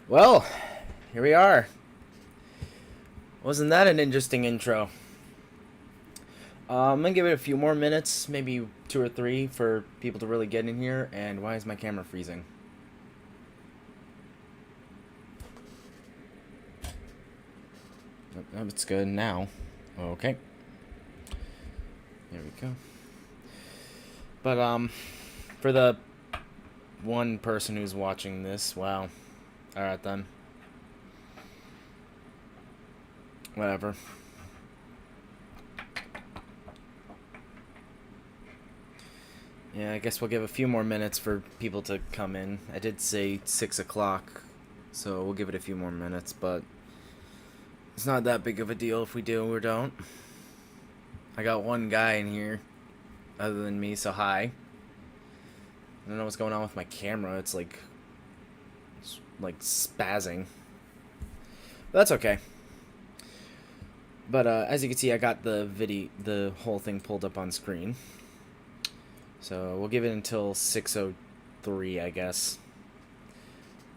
Well, here we are. Wasn't that an interesting intro? I'm gonna give it a few more minutes, maybe 2 or 3, for people to really get in here. And why is my camera freezing? Oh, it's good now. Okay. There we go. But, for the one person who's watching this, wow. Alright then. Whatever. Yeah, I guess we'll give a few more minutes for people to come in. I did say 6 o'clock, so we'll give it a few more minutes, but it's not that big of a deal if we do or don't. I got one guy in here other than me, so hi. I don't know what's going on with my camera. It's like spazzing. But that's okay. But as you can see, I got the whole thing pulled up on screen. So we'll give it until 6:03, I guess.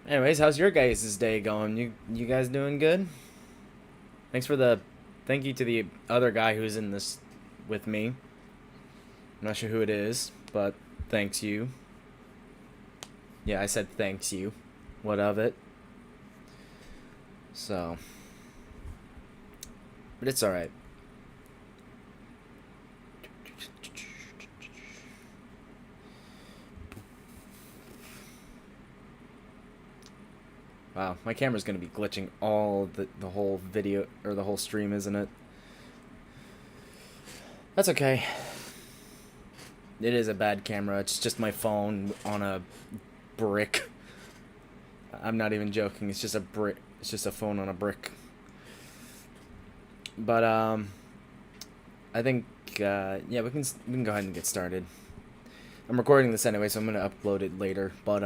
Anyways, how's your guys' day going? You guys doing good? Thank you to the other guy who's in this with me. I'm not sure who it is, but thanks you. Yeah, I said thanks you. What of it? So, but it's alright. Wow, my camera's gonna be glitching all the whole video, or the whole stream, isn't it? That's okay. It is a bad camera. It's just my phone on a brick. I'm not even joking. It's just a brick. It's just a phone on a brick. But I think yeah, we can go ahead and get started. I'm recording this anyway, so I'm gonna upload it later. But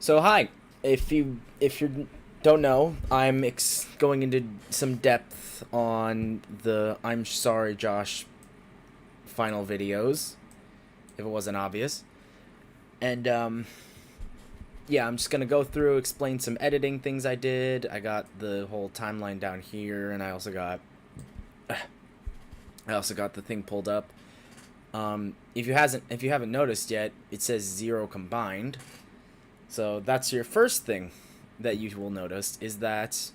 so hi. If you don't know, I'm going into some depth on the I'm Sorry Josh final videos, if it wasn't obvious. And yeah, I'm just gonna go through, explain some editing things I did. I got the whole timeline down here, and I also got the thing pulled up. If you haven't noticed yet, it says 0 combined. So that's your first thing that you will notice, is that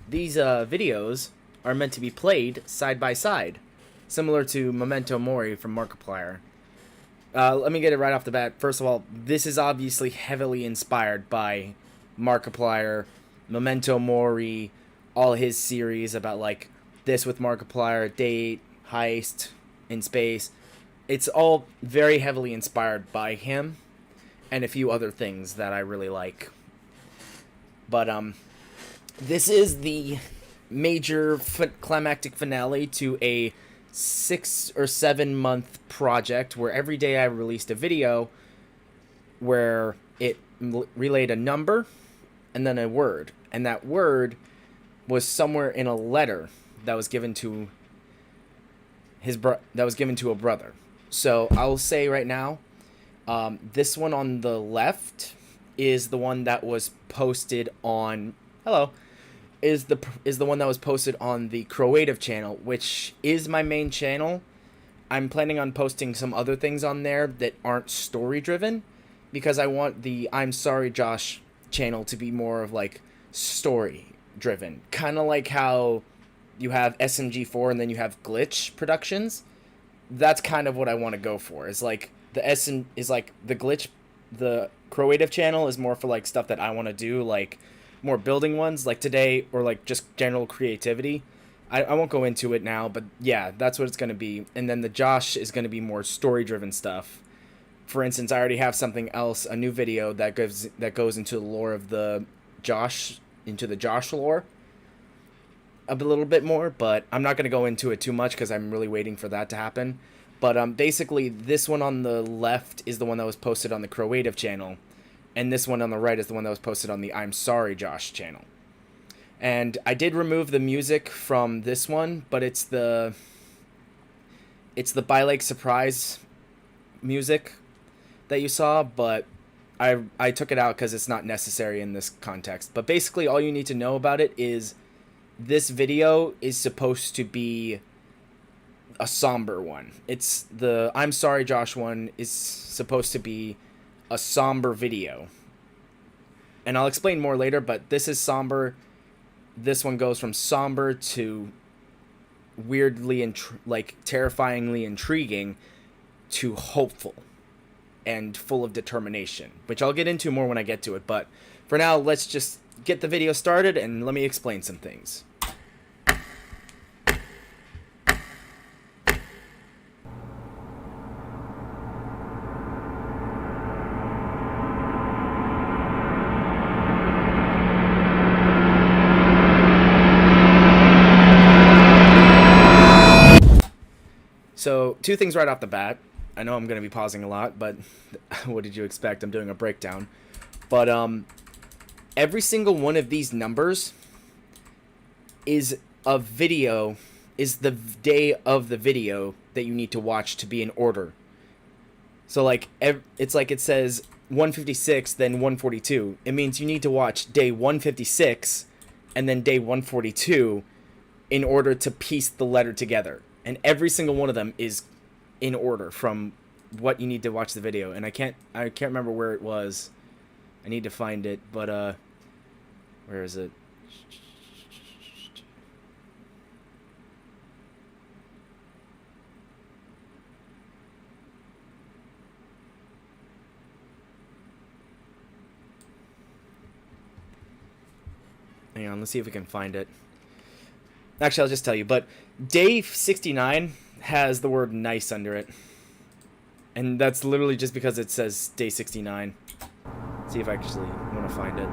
these videos are meant to be played side by side, similar to Memento Mori from Markiplier. Let me get it right off the bat. First of all, this is obviously heavily inspired by Markiplier, Memento Mori, all his series about like this with Markiplier, date, heist, in space. It's all very heavily inspired by him and a few other things that I really like. But this is the major climactic finale to a 6 or 7 month project where every day I released a video where it relayed a number and then a word, and that word was somewhere in a letter that was given to a brother. So I'll say right now, this one on the left is the one that was posted on is the one that was posted on the J.O.S.H channel, which is my main channel. I'm planning on posting some other things on there that aren't story driven, because I want the I'm Sorry Josh channel to be more of like story driven, kind of like how you have SMG4 and then you have Glitch Productions. That's kind of what I want to go for. Is like the Glitch, the J.O.S.H channel is more for like stuff that I want to do, like more building ones, like today, or like just general creativity. I won't go into it now, but yeah, that's what it's going to be. And then the Josh is going to be more story driven stuff. For instance, I already have something else, a new video that goes into the lore of the Josh, into the Josh lore a little bit more, but I'm not going to go into it too much because I'm really waiting for that to happen. But basically, this one on the left is the one that was posted on the J.O.S.H channel, and this one on the right is the one that was posted on the I'm Sorry Josh channel. And I did remove the music from this one, but it's the By Lake Surprise music that you saw, but I took it out because it's not necessary in this context. But basically, all you need to know about it is this video is supposed to be a somber one. It's the I'm Sorry Josh one is supposed to be a somber video. And I'll explain more later, but this is somber. This one goes from somber to weirdly like terrifyingly intriguing to hopeful and full of determination, which I'll get into more when I get to it. But for now, let's just get the video started and let me explain some things. So, two things right off the bat. I know I'm going to be pausing a lot, but what did you expect? I'm doing a breakdown. But every single one of these numbers is a video, is the day of the video that you need to watch to be in order. So, like, it's like it says 156, then 142. It means you need to watch day 156 and then day 142 in order to piece the letter together. And every single one of them is in order from what you need to watch the video. And I can't remember where it was. I need to find it, but where is it? Hang on, let's see if we can find it. Actually, I'll just tell you, but day 69 has the word nice under it. And that's literally just because it says day 69. Let's see if I actually want to find it.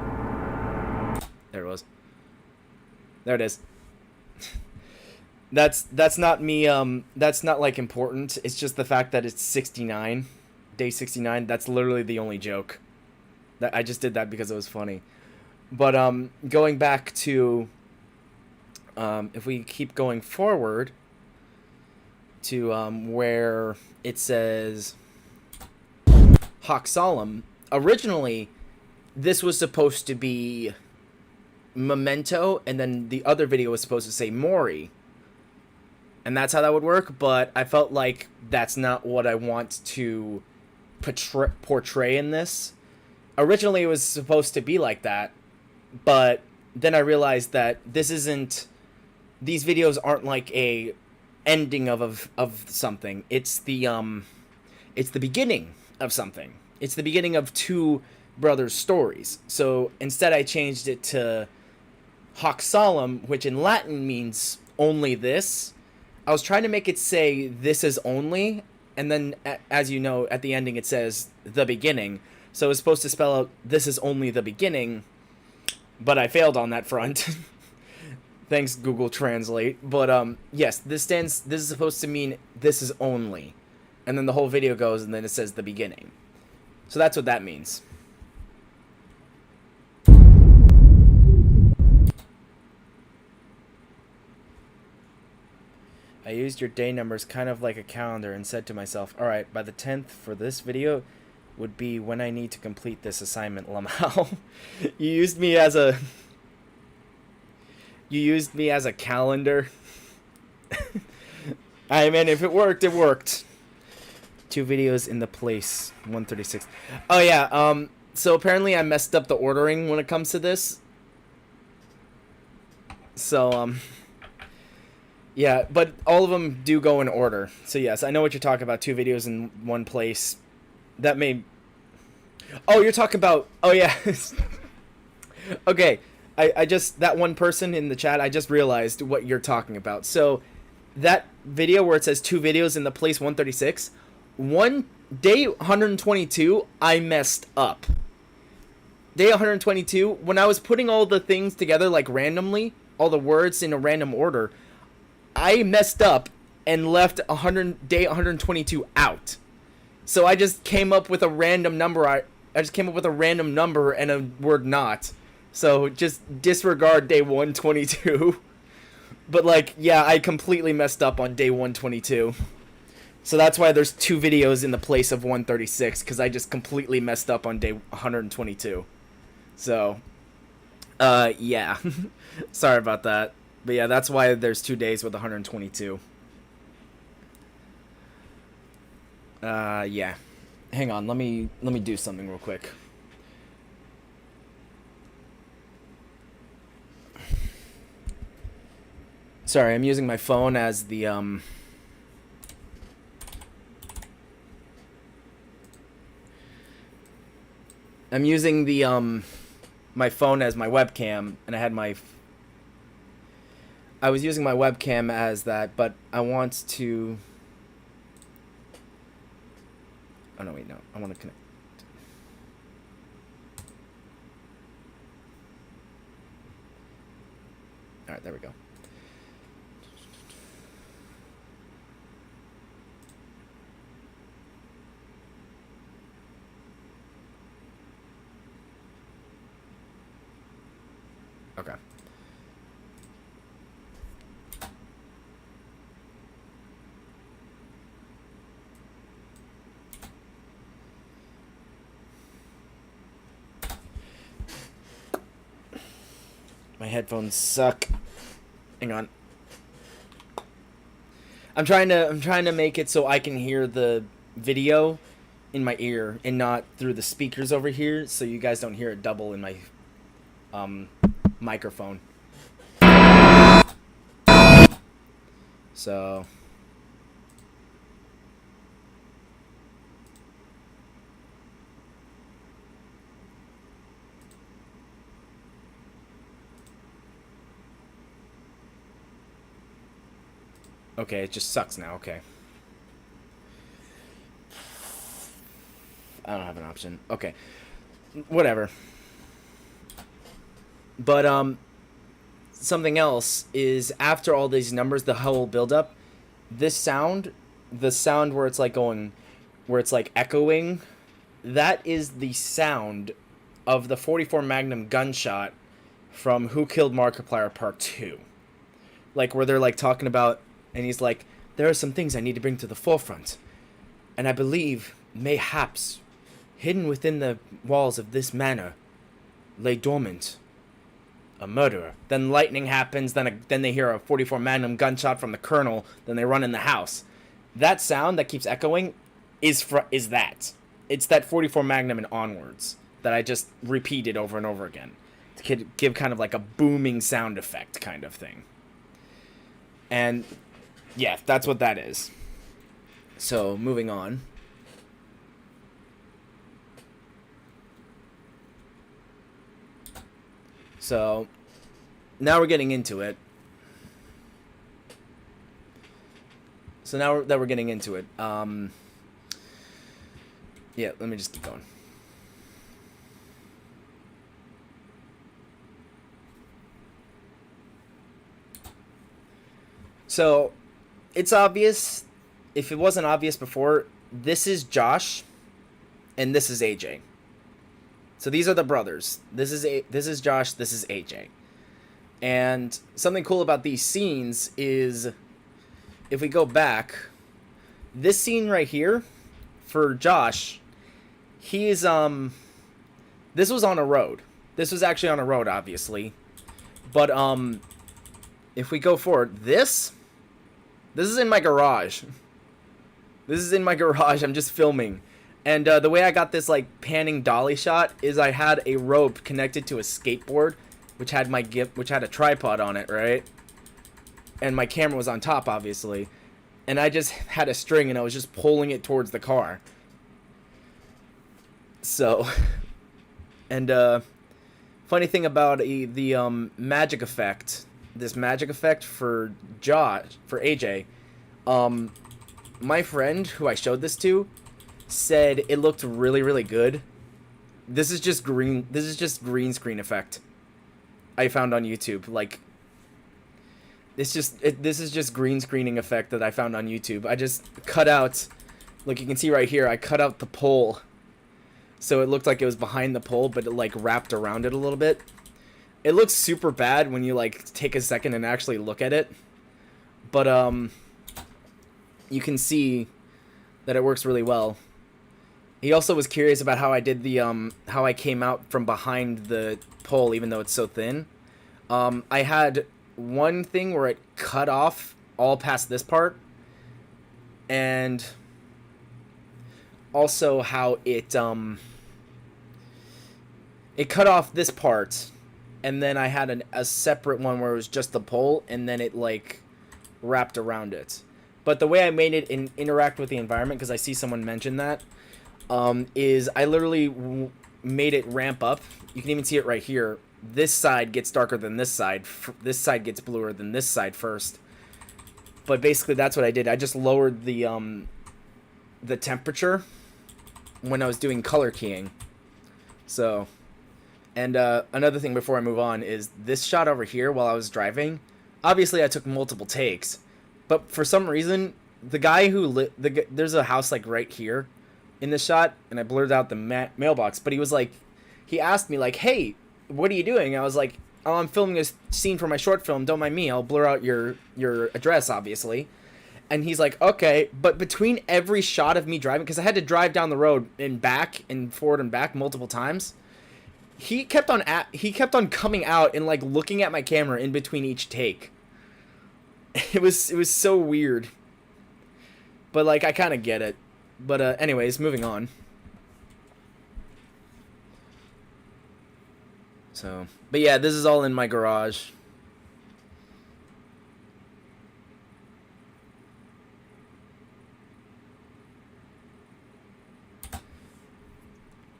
There it was. There it is. That's not me, that's not like important. It's just the fact that it's 69. Day 69, that's literally the only joke. That I just did that because it was funny. But going back to if we keep going forward to where it says Hoc Solemn, originally this was supposed to be Memento, and then the other video was supposed to say Mori. And that's how that would work, but I felt like that's not what I want to portray in this. Originally it was supposed to be like that, but then I realized that this isn't... These videos aren't like a ending of something. It's the beginning of something. It's the beginning of two brothers' stories. So instead I changed it to Hoc Solemn, which in Latin means only this. I was trying to make it say this is only, and then as you know, at the ending it says the beginning. So it's supposed to spell out this is only the beginning, but I failed on that front. Thanks, Google Translate. But yes, this is supposed to mean this is only. And then the whole video goes and then it says the beginning. So that's what that means. I used your day numbers kind of like a calendar and said to myself, alright, by the 10th for this video would be when I need to complete this assignment, Lamau. You used me as a... You used me as a calendar. I mean, if it worked, it worked. 2 videos in the place. 136. Oh, yeah. So apparently I messed up the ordering when it comes to this. So, yeah, but all of them do go in order. So, yes, I know what you're talking about. 2 videos in one place. That may... Oh, you're talking about... Oh, yeah. Okay. I just, that one person in the chat, I just realized what you're talking about. So, that video where it says 2 videos in the place 136, day 122, I messed up. Day 122, when I was putting all the things together, like, randomly, all the words in a random order, I messed up and left day 122 out. So, I just came up with a random number, I just came up with a random number and a word not. So, just disregard day 122. But, like, yeah, I completely messed up on day 122. So that's why there's 2 videos in the place of 136, because I just completely messed up on day 122. So, yeah. Sorry about that. But yeah, that's why there's 2 days with 122. Yeah. Hang on, let me do something real quick. Sorry, I'm using my phone as the I'm using the my phone as my webcam, and I was using my webcam as that, but I want to. Oh no, wait, no. I want to connect. Alright, there we go. Okay. My headphones suck. Hang on. I'm trying to make it so I can hear the video in my ear and not through the speakers over here, so you guys don't hear it double in my microphone. So okay, it just sucks now. Okay. I don't have an option. Okay. Whatever. But something else is, after all these numbers, the whole build up, this sound, the sound where it's like going, where it's like echoing, that is the sound of the 44 Magnum gunshot from Who Killed Markiplier Part 2. Like, where they're like talking about, and he's like, there are some things I need to bring to the forefront, and I believe, mayhaps, hidden within the walls of this manor, lay dormant a murderer. Then lightning happens, then they hear a 44 Magnum gunshot from the colonel, then they run in the house. That sound that keeps echoing is that. It's that 44 Magnum and onwards that I just repeated over and over again to give kind of like a booming sound effect kind of thing. And yeah, that's what that is. So, moving on. So, now we're getting into it. So now that we're getting into it, yeah, let me just keep going. So, it's obvious. If it wasn't obvious before, this is Josh, and this is AJ. So these are the brothers. This is Josh. This is AJ. And something cool about these scenes is, if we go back, this scene right here, for Josh, he's this was on a road. This was actually on a road, obviously. But if we go forward, this is in my garage. This is in my garage. I'm just filming. And the way I got this like panning dolly shot is I had a rope connected to a skateboard, which had a tripod on it, right? And my camera was on top, obviously. And I just had a string and I was just pulling it towards the car. So, and funny thing about the magic effect, this magic effect for AJ, my friend who I showed this to said it looked really, really good. This is just green screen effect I found on YouTube. Like, this is just green screening effect that I found on YouTube. I just cut out, look, you can see right here, I cut out the pole, so it looked like it was behind the pole, but it like wrapped around it a little bit. It looks super bad when you like take a second and actually look at it, but you can see that it works really well. He also was curious about how I did the how I came out from behind the pole, even though it's so thin. I had one thing where it cut off all past this part, and also how it cut off this part, and then I had a separate one where it was just the pole, and then it like wrapped around it. But the way I made it interact with the environment, because I see someone mention that, is I literally made it ramp up. You can even see it right here. This side gets darker than this side. This side gets bluer than this side first. But basically, that's what I did. I just lowered the temperature when I was doing color keying. So, and another thing before I move on is this shot over here while I was driving. Obviously, I took multiple takes, but for some reason, the guy who there's a house like right here in this shot, and I blurred out the mailbox. But he was like, he asked me like, "Hey, what are you doing?" I was like, "Oh, I'm filming a scene for my short film. Don't mind me. I'll blur out your address, obviously." And he's like, "Okay," but between every shot of me driving, because I had to drive down the road and back and forward and back multiple times, he kept on coming out and like looking at my camera in between each take. It was so weird, but like I kind of get it. But anyways, moving on. So, but yeah, this is all in my garage.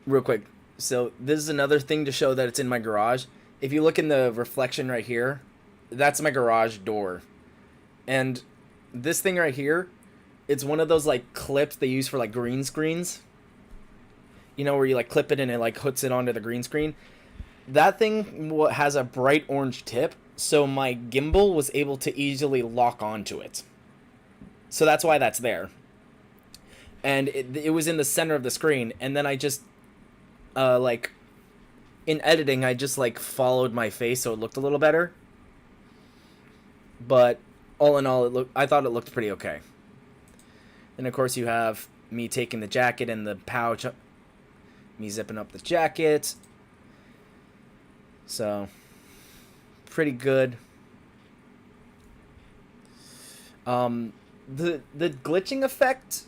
Real quick. So, this is another thing to show that it's in my garage. If you look in the reflection right here, that's my garage door. And this thing right here, it's one of those like clips they use for like green screens. You know, where you like clip it and it like hooks it onto the green screen. That thing has a bright orange tip, so my gimbal was able to easily lock onto it. So that's why that's there. And it was in the center of the screen, and then I just, like, in editing, I just, like, followed my face so it looked a little better. But all in all, I thought it looked pretty okay. And, of course, you have me taking the jacket and the pouch, me zipping up the jacket. So, pretty good. The glitching effect,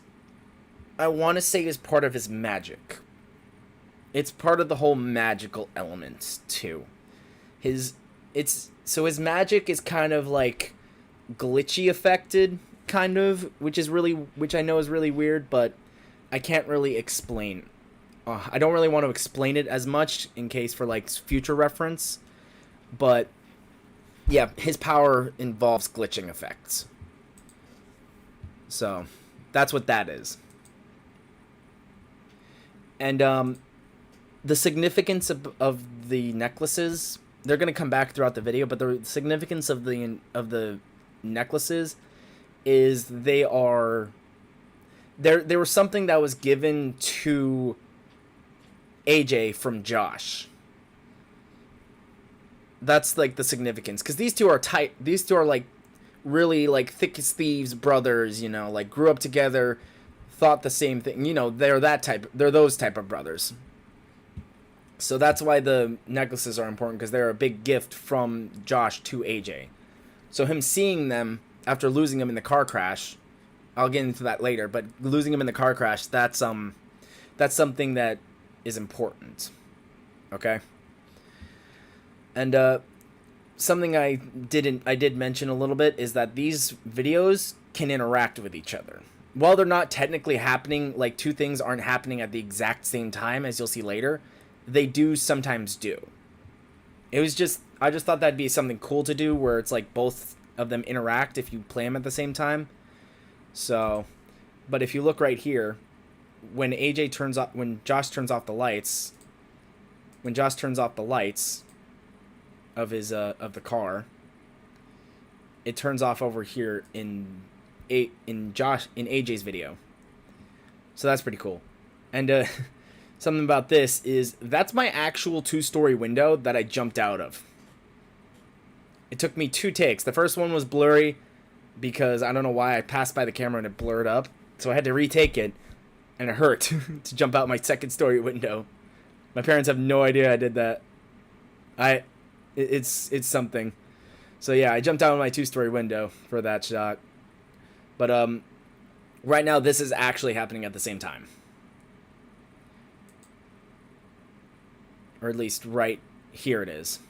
I want to say, is part of his magic. It's part of the whole magical element too. His magic is kind of like glitchy affected, kind of, which I know is really weird, but I can't really explain. I don't really want to explain it as much in case for like future reference, but yeah, his power involves glitching effects. So that's what that is. And the significance of the necklaces, they're going to come back throughout the video, but the significance of the necklaces is they were something that was given to AJ from J.O.S.H. That's like the significance, because these two are tight. These two are like really like thick as thieves brothers, you know, like grew up together, thought the same thing, you know, they're those type of brothers. So that's why the necklaces are important, because they're a big gift from J.O.S.H. to AJ. So him seeing them after losing them in the car crash, I'll get into that later, but losing them in the car crash, that's something that is important. Okay? And something I did mention a little bit is that these videos can interact with each other. While they're not technically happening, like two things aren't happening at the exact same time, as you'll see later, they do sometimes do. I just thought that'd be something cool to do, where it's like both of them interact if you play them at the same time. So, but if you look right here, when J.O.S.H. turns off the lights, of his of the car, it turns off over here in AJ's video. So that's pretty cool. And something about this is that's my actual 2-story window that I jumped out of. It took me 2 takes. The first one was blurry because I don't know why I passed by the camera and it blurred up. So I had to retake it, and it hurt to jump out my second story window. My parents have no idea I did that. It's something. So yeah, I jumped out of my 2-story window for that shot. But right now this is actually happening at the same time. Or at least right here it is.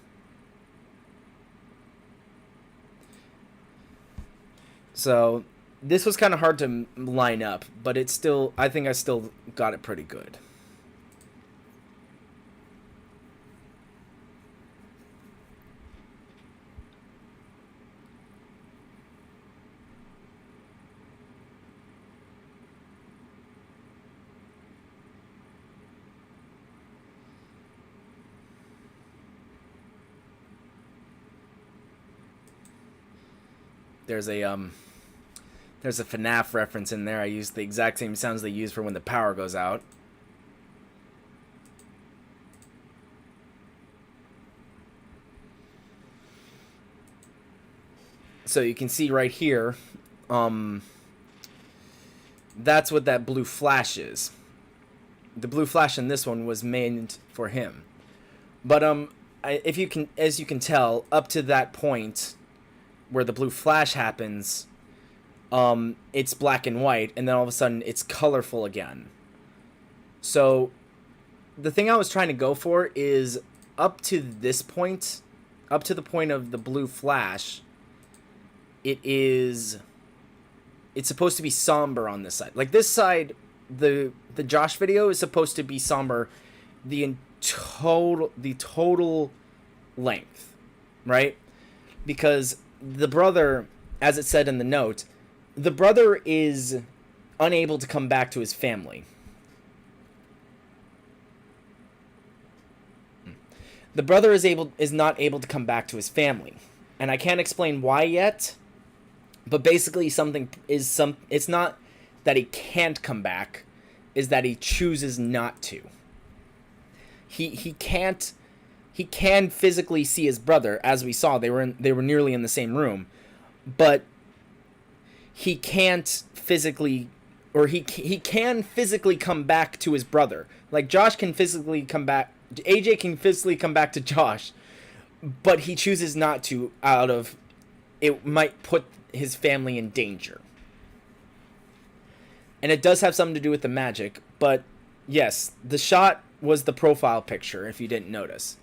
So this was kind of hard to line up, but it's still, I think I still got it pretty good. There's a FNAF reference in there. I used the exact same sounds they use for when the power goes out. So you can see right here, that's what that blue flash is. The blue flash in this one was made for him. But if you can, as you can tell, up to that point where the blue flash happens, it's black and white, and then all of a sudden it's colorful again. So the thing I was trying to go for is up to this point, up to the point of the blue flash, it's supposed to be somber on this side. Like this side, the J.O.S.H video is supposed to be somber the total length, right? Because the brother, as it said in the note, the brother is unable to come back to his family. The brother is not able to come back to his family. And I can't explain why yet, but basically it's not that he can't come back, is that he chooses not to. He can physically see his brother, as we saw. They were nearly in the same room, but he can't physically, or he can physically come back to his brother. Like J.O.S.H can physically come back, AJ can physically come back to J.O.S.H, but he chooses not to, out of it might put his family in danger. And it does have something to do with the magic, but yes, the shot was the profile picture, if you didn't notice.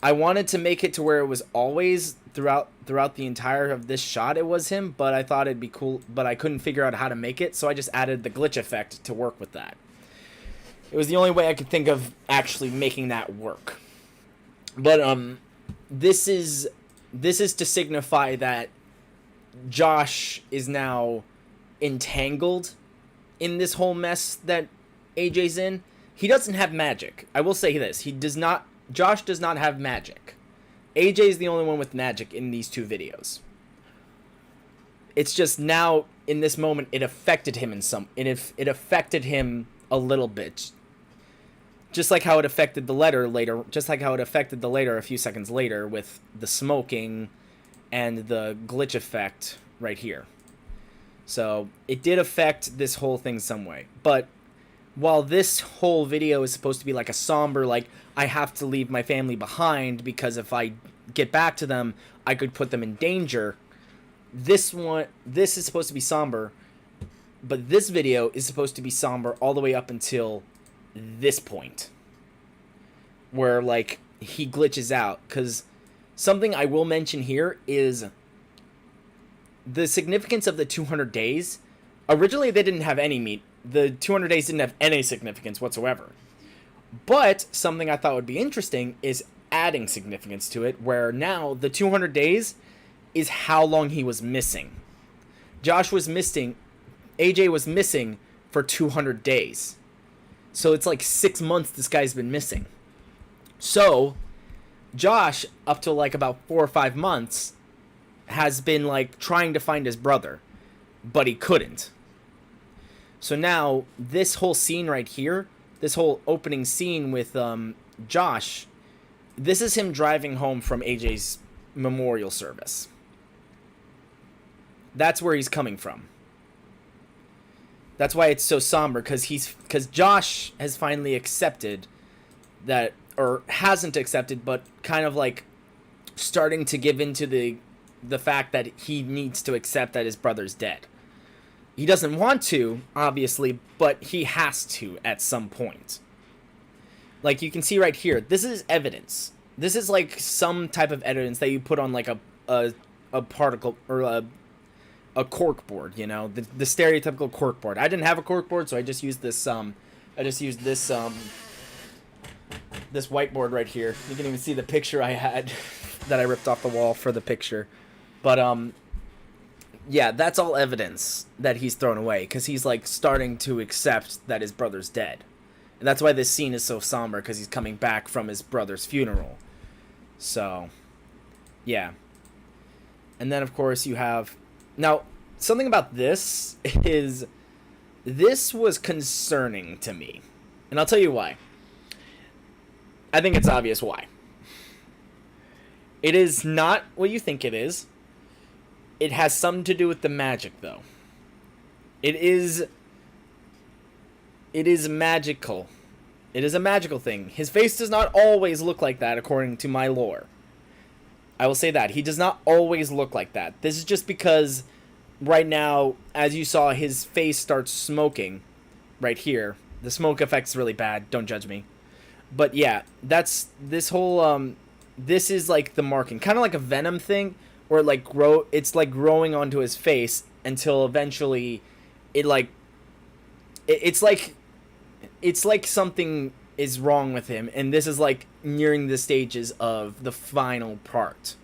I wanted to make it to where it was always throughout the entire of this shot it was him, but I thought it'd be cool, but I couldn't figure out how to make it, so I just added the glitch effect to work with that. It was the only way I could think of actually making that work. But this is to signify that J.O.S.H is now entangled in this whole mess that AJ's in. He doesn't have magic. I will say this. J.O.S.H does not have magic. AJ is the only one with magic in these two videos. It's just now, in this moment, it affected him it affected him a little bit. Just like how it affected the letter later, a few seconds later with the smoking and the glitch effect right here. So it did affect this whole thing some way. But while this whole video is supposed to be like a somber, like, I have to leave my family behind because if I get back to them, I could put them in danger. This is supposed to be somber, but this video is supposed to be somber all the way up until this point where, like, he glitches out. Because something I will mention here is the significance of the 200 days. Originally, they didn't have any the 200 days didn't have any significance whatsoever. But something I thought would be interesting is adding significance to it, where now the 200 days is how long he was missing. AJ was missing for 200 days. So it's like 6 months this guy's been missing. So J.O.S.H, up to like about 4 or 5 months, has been like trying to find his brother, but he couldn't. So now this whole scene right here, this whole opening scene with J.O.S.H, this is him driving home from AJ's memorial service. That's where he's coming from. That's why it's so somber, because Josh has finally accepted that, or hasn't accepted, but kind of like starting to give into the fact that he needs to accept that his brother's dead. He doesn't want to, obviously, but he has to at some point. Like you can see right here, this is evidence. This is like some type of evidence that you put on like a particle or a cork board, you know, the stereotypical cork board. I didn't have a cork board, so I just used this this whiteboard right here. You can even see the picture I had that I ripped off the wall for the picture. But yeah, that's all evidence that he's thrown away, because he's like starting to accept that his brother's dead. And that's why this scene is so somber, because he's coming back from his brother's funeral. So, yeah. And then, of course, you have... Now, something about this is... This was concerning to me. And I'll tell you why. I think it's obvious why. It is not what you think it is. It has something to do with the magic, though. It is magical. It is a magical thing. His face does not always look like that, according to my lore. I will say that. He does not always look like that. This is just because right now, as you saw, his face starts smoking right here. The smoke effect's really bad. Don't judge me. But yeah, that's this whole this is like the marking. Kind of like a venom thing, where it's like growing onto his face until eventually it's like something is wrong with him, and this is like nearing the stages of the final part.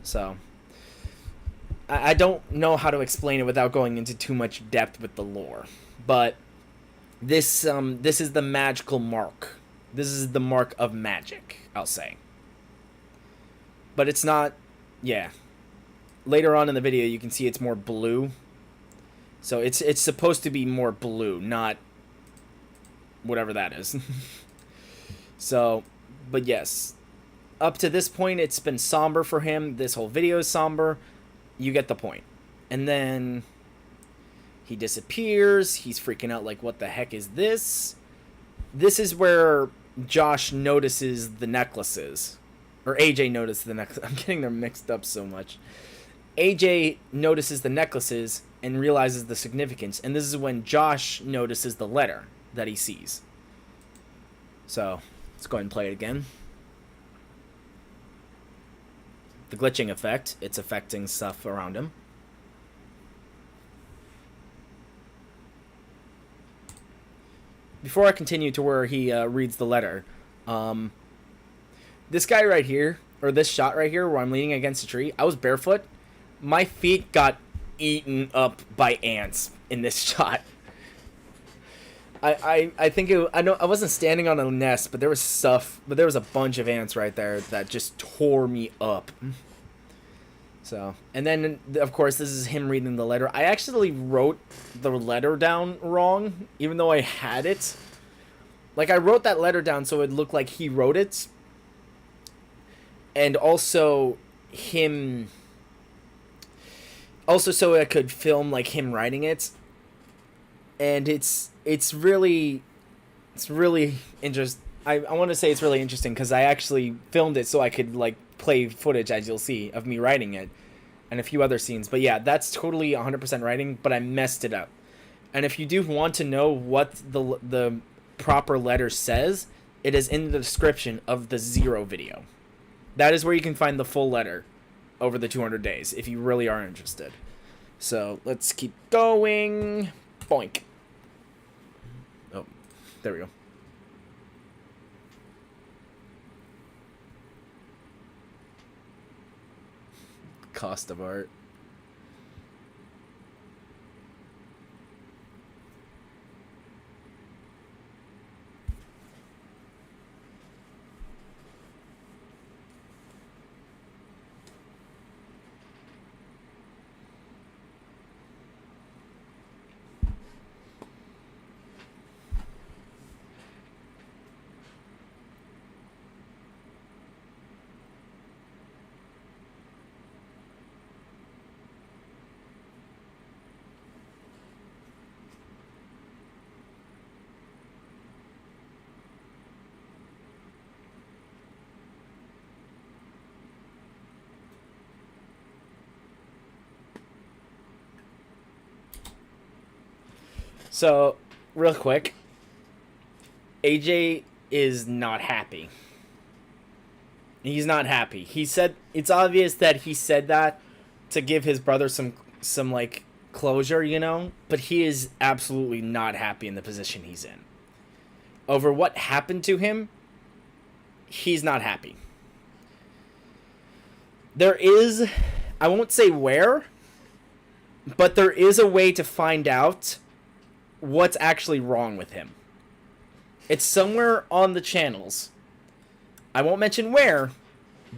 So I don't know how to explain it without going into too much depth with the lore, but this is the magical mark. This is the mark of magic, I'll say. But it's not, yeah. Later on in the video, you can see it's more blue. So it's supposed to be more blue, not whatever that is. So, but yes. Up to this point, it's been somber for him. This whole video is somber. You get the point. And then he disappears. He's freaking out like, what the heck is this? This is where Josh notices the necklaces. Or AJ notices the necklaces. I'm getting them mixed up so much. AJ notices the necklaces and realizes the significance. And this is when Josh notices the letter that he sees. So, let's go ahead and play it again. The glitching effect. It's affecting stuff around him. Before I continue to where he reads the letter, this guy right here, or this shot right here where I'm leaning against a tree, I was barefoot. My feet got eaten up by ants in this shot. I think I know I wasn't standing on a nest, but there was a bunch of ants right there that just tore me up. So, and then of course this is him reading the letter. I actually wrote the letter down wrong, even though I had it. Like, I wrote that letter down so it looked like he wrote it, and also so I could film like him writing it. And it's really interesting. I want to say it's really interesting because I actually filmed it so I could like play footage, as you'll see, of me writing it and a few other scenes. But yeah, that's totally 100% writing, but I messed it up. And if you do want to know what the proper letter says, it is in the description of the Zero video. That is where you can find the full letter over the 200 days if you really are interested. So let's keep going. Boink. Oh, there we go. Cost of art. So, real quick, AJ is not happy. He's not happy. He said it's obvious that he said that to give his brother some like closure, you know, but he is absolutely not happy in the position he's in. Over what happened to him, he's not happy. There is, I won't say where, but there is a way to find out what's actually wrong with him. It's somewhere on the channels. I won't mention where,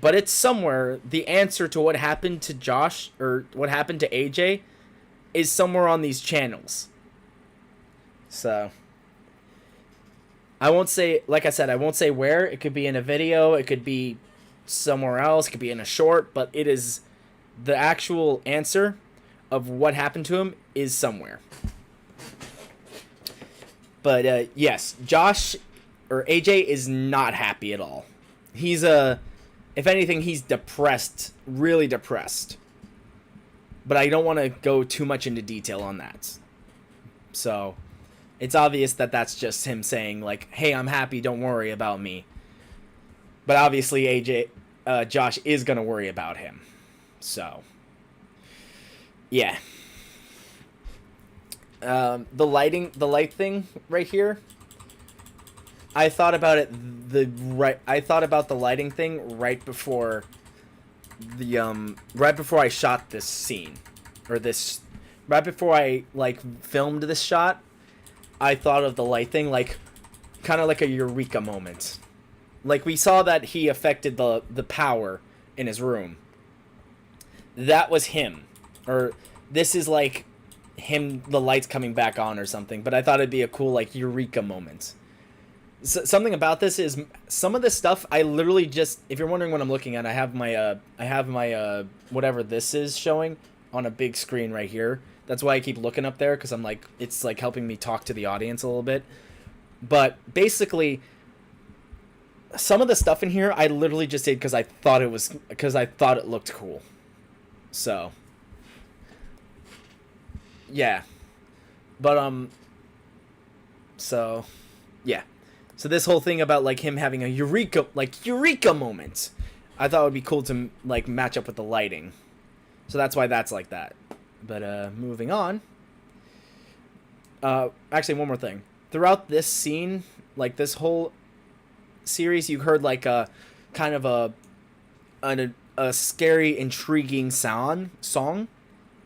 but it's somewhere. The answer to what happened to Josh or what happened to AJ is somewhere on these channels. So, I won't say, like I said, I won't say where. It could be in a video, it could be somewhere else, it could be in a short, but it is the actual answer of what happened to him is somewhere. But yes, Josh or AJ is not happy at all. He's if anything, he's depressed, really depressed. But I don't want to go too much into detail on that. So, it's obvious that that's just him saying like, "Hey, I'm happy. Don't worry about me." But obviously, Josh is gonna worry about him. So, yeah. The light thing right here. I thought about it I thought about the lighting thing right before I shot this scene, or this, right before I like filmed this shot. I thought of the light thing like kind of like a eureka moment. Like we saw that he affected the power in his room. That was him, or this is like him, the lights coming back on or something. But I thought it'd be a cool like eureka moment. Something about this is some of this stuff I literally just, if you're wondering what I'm looking at, I have my whatever this is showing on a big screen right here. That's why I keep looking up there, because I'm like, it's like helping me talk to the audience a little bit. But basically, some of the stuff in here I literally just did because I thought it looked cool. So yeah. But so yeah. So this whole thing about like him having a eureka moment, I thought would be cool to like match up with the lighting. So that's why that's like that. But moving on. Actually, one more thing. Throughout this scene, like this whole series, you heard like a kind of a scary, intriguing song.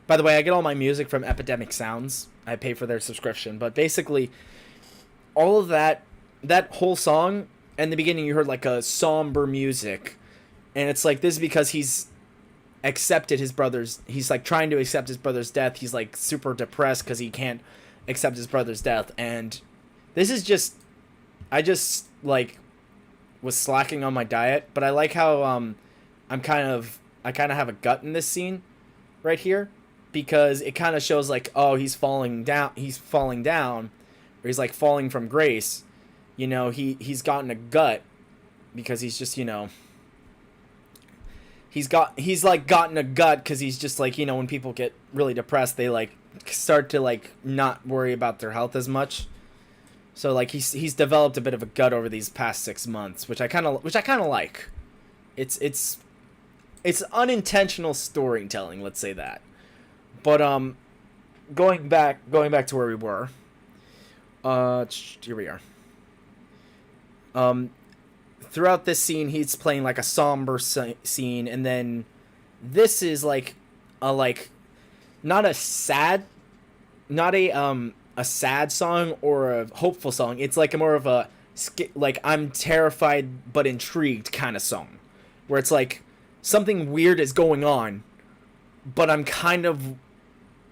By the way, I get all my music from Epidemic Sounds. I pay for their subscription. But basically, all of that whole song, in the beginning you heard like a somber music. And it's like, this is because he's like trying to accept his brother's death. He's like super depressed because he can't accept his brother's death. And this is just, I just like was slacking on my diet. But I like how I kind of have a gut in this scene right here, because it kind of shows like, oh, he's falling down, or he's like falling from grace. You know, he's gotten a gut because he's just, you know, he's like gotten a gut because he's just like, you know, when people get really depressed, they like start to like not worry about their health as much. So like he's developed a bit of a gut over these past 6 months, which I kind of like. It's unintentional storytelling, let's say that. But going back to where we were. Here we are. Throughout this scene, he's playing like a somber scene, and then this is like not a sad song or a hopeful song. It's like more of a like I'm terrified but intrigued kind of song, where it's like something weird is going on, but I'm kind of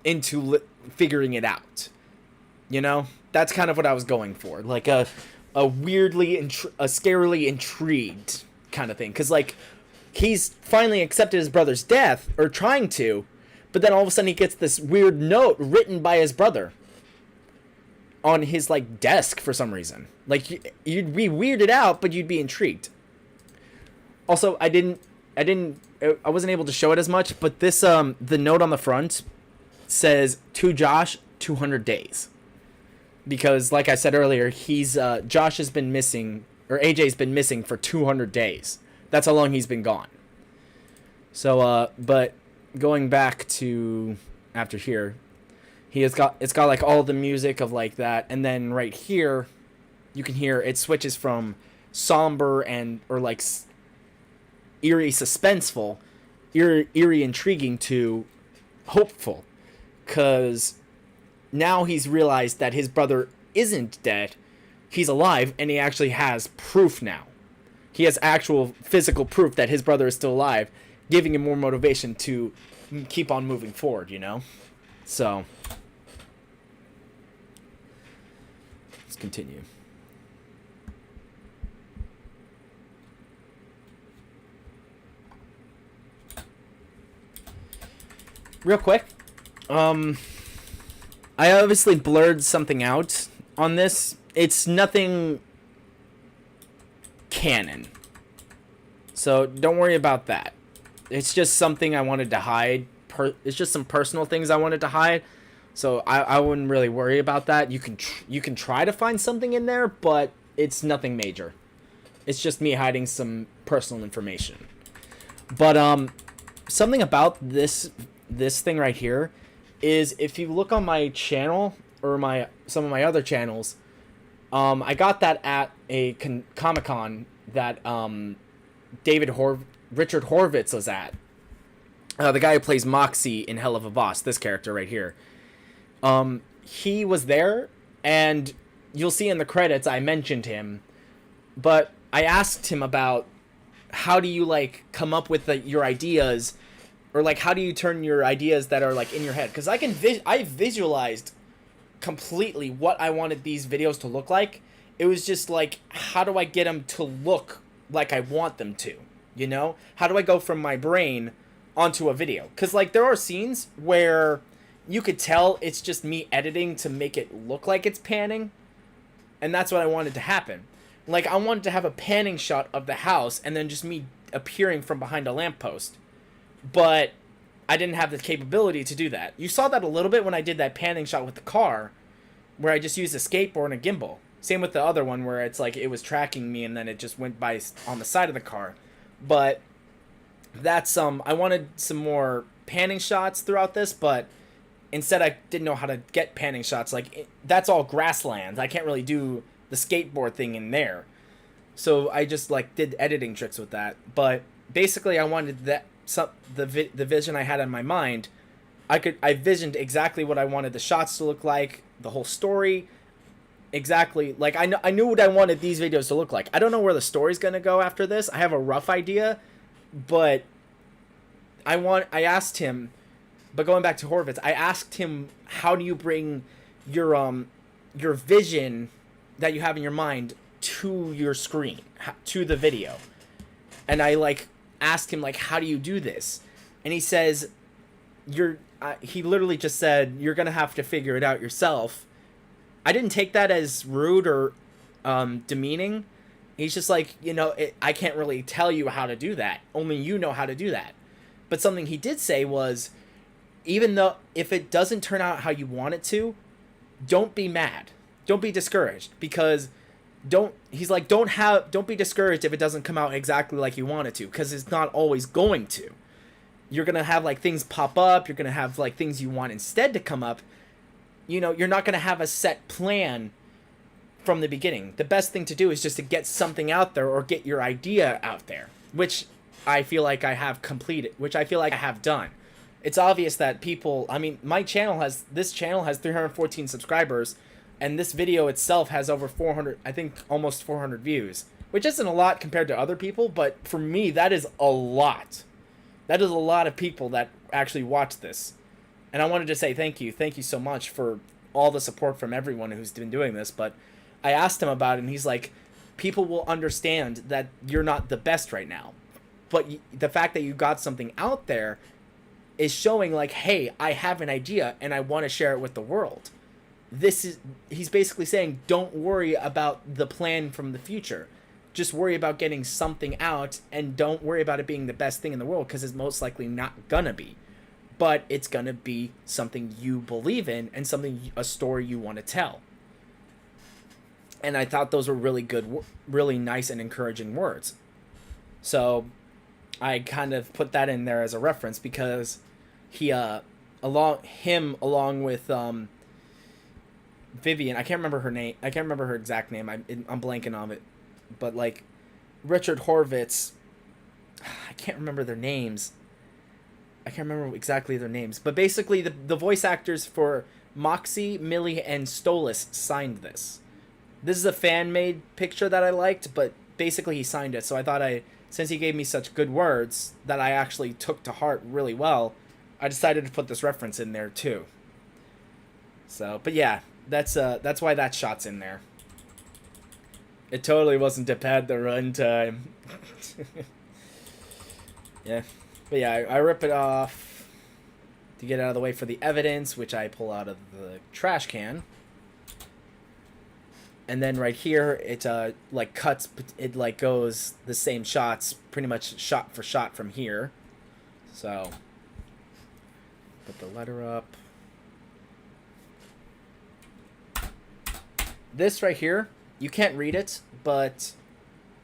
into figuring it out. You know, that's kind of what I was going for, like a weirdly a scarily intrigued kind of thing, because like he's finally accepted his brother's death, or trying to, but then all of a sudden he gets this weird note written by his brother on his like desk for some reason. Like you'd be weirded out, but you'd be intrigued. Also, I wasn't able to show it as much, but this the note on the front says, "To Josh, 200 days." because like I said earlier, he's Josh has been missing, or AJ's been missing for 200 days. That's how long he's been gone. So but going back to after here, it's got like all the music of like that, and then right here you can hear it switches from somber and or like eerie suspenseful, eerie intriguing to hopeful, cuz now he's realized that his brother isn't dead. He's alive, and he actually has proof now. He has actual physical proof that his brother is still alive, giving him more motivation to keep on moving forward, you know? So, let's continue. Real quick, I obviously blurred something out on this. It's nothing canon, so don't worry about that. It's just something I wanted to hide. It's just some personal things I wanted to hide, so I wouldn't really worry about that. You can try to find something in there, but it's nothing major. It's just me hiding some personal information. But something about this thing right here is, if you look on my channel or some of my other channels, I got that at a Comic-Con that Richard Horvitz was at. The guy who plays Moxie in Hell of a Boss, this character right here. He was there, and you'll see in the credits I mentioned him, but I asked him about how do you like come up with your ideas, or like how do you turn your ideas that are like in your head, because I visualized completely what I wanted these videos to look like. It was just like, how do I get them to look like I want them to, you know? How do I go from my brain onto a video? Because like there are scenes where you could tell it's just me editing to make it look like it's panning, and that's what I wanted to happen. Like I wanted to have a panning shot of the house and then just me appearing from behind a lamppost, but I didn't have the capability to do that. You saw that a little bit when I did that panning shot with the car, where I just used a skateboard and a gimbal. Same with the other one where it's like it was tracking me and then it just went by on the side of the car. But that's I wanted some more panning shots throughout this, but instead I didn't know how to get panning shots. Like that's all grasslands. I can't really do the skateboard thing in there. So I just like did editing tricks with that. But basically I wanted that the vision I had in my mind. I visioned exactly what I wanted the shots to look like, the whole story. Exactly, like I knew what I wanted these videos to look like. I don't know where the story's gonna go after this. I have a rough idea, but I asked him, but going back to Horvitz, I asked him, how do you bring your vision that you have in your mind to your screen, to the video? And I like asked him like, how do you do this? And he says, he literally just said, you're gonna have to figure it out yourself. I didn't take that as rude or demeaning. He's just like, you know, I can't really tell you how to do that. Only you know how to do that. But something he did say was, even though if it doesn't turn out how you want it to, don't be mad. Don't be discouraged, because don't be discouraged if it doesn't come out exactly like you want it to, because it's not always going to. You're going to have like things pop up. You're going to have like things you want instead to come up. You know, you're not going to have a set plan from the beginning. The best thing to do is just to get something out there, or get your idea out there, which I feel like I have completed, which I feel like I have done. It's obvious that people, I mean, this channel has 314 subscribers, and this video itself has over 400, I think almost 400 views, which isn't a lot compared to other people, but for me, that is a lot. That is a lot of people that actually watch this. And I wanted to say thank you so much for all the support from everyone who's been doing this. But I asked him about it, and he's like, people will understand that you're not the best right now, but the fact that you got something out there is showing like, hey, I have an idea and I want to share it with the world. He's basically saying, don't worry about the plan from the future. Just worry about getting something out, and don't worry about it being the best thing in the world, because it's most likely not gonna be. But it's gonna be something you believe in, and a story you want to tell. And I thought those were really good, really nice and encouraging words. So I kind of put that in there as a reference because he along with Vivian, I can't remember her name. I can't remember her exact name. I'm blanking on it. But like Richard Horvitz, I can't remember their names. I can't remember exactly their names. But basically the voice actors for Moxie, Millie, and Stolas signed this. This is a fan-made picture that I liked, but basically he signed it. So I thought since he gave me such good words that I actually took to heart really well, I decided to put this reference in there too. So, but yeah, that's why that shot's in there. It totally wasn't to pad the runtime. Yeah. But yeah, I rip it off to get out of the way for the evidence, which I pull out of the trash can. And then right here, it like cuts, it like goes the same shots, pretty much shot for shot from here. So, put the letter up. This right here, you can't read it, but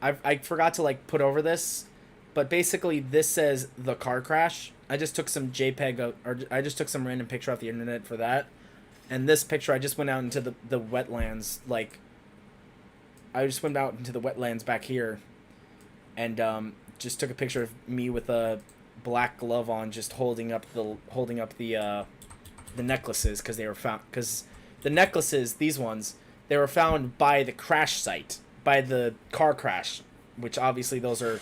I forgot to like put over this. But basically, this says the car crash. I just took some JPEG, or I just took some random picture off the internet for that. And this picture, I just went out into the wetlands, like, I just went out into the wetlands back here, and just took a picture of me with a black glove on, just holding up the necklaces because they were found. Because the necklaces, these ones, they were found by the crash site, by the car crash, which obviously those are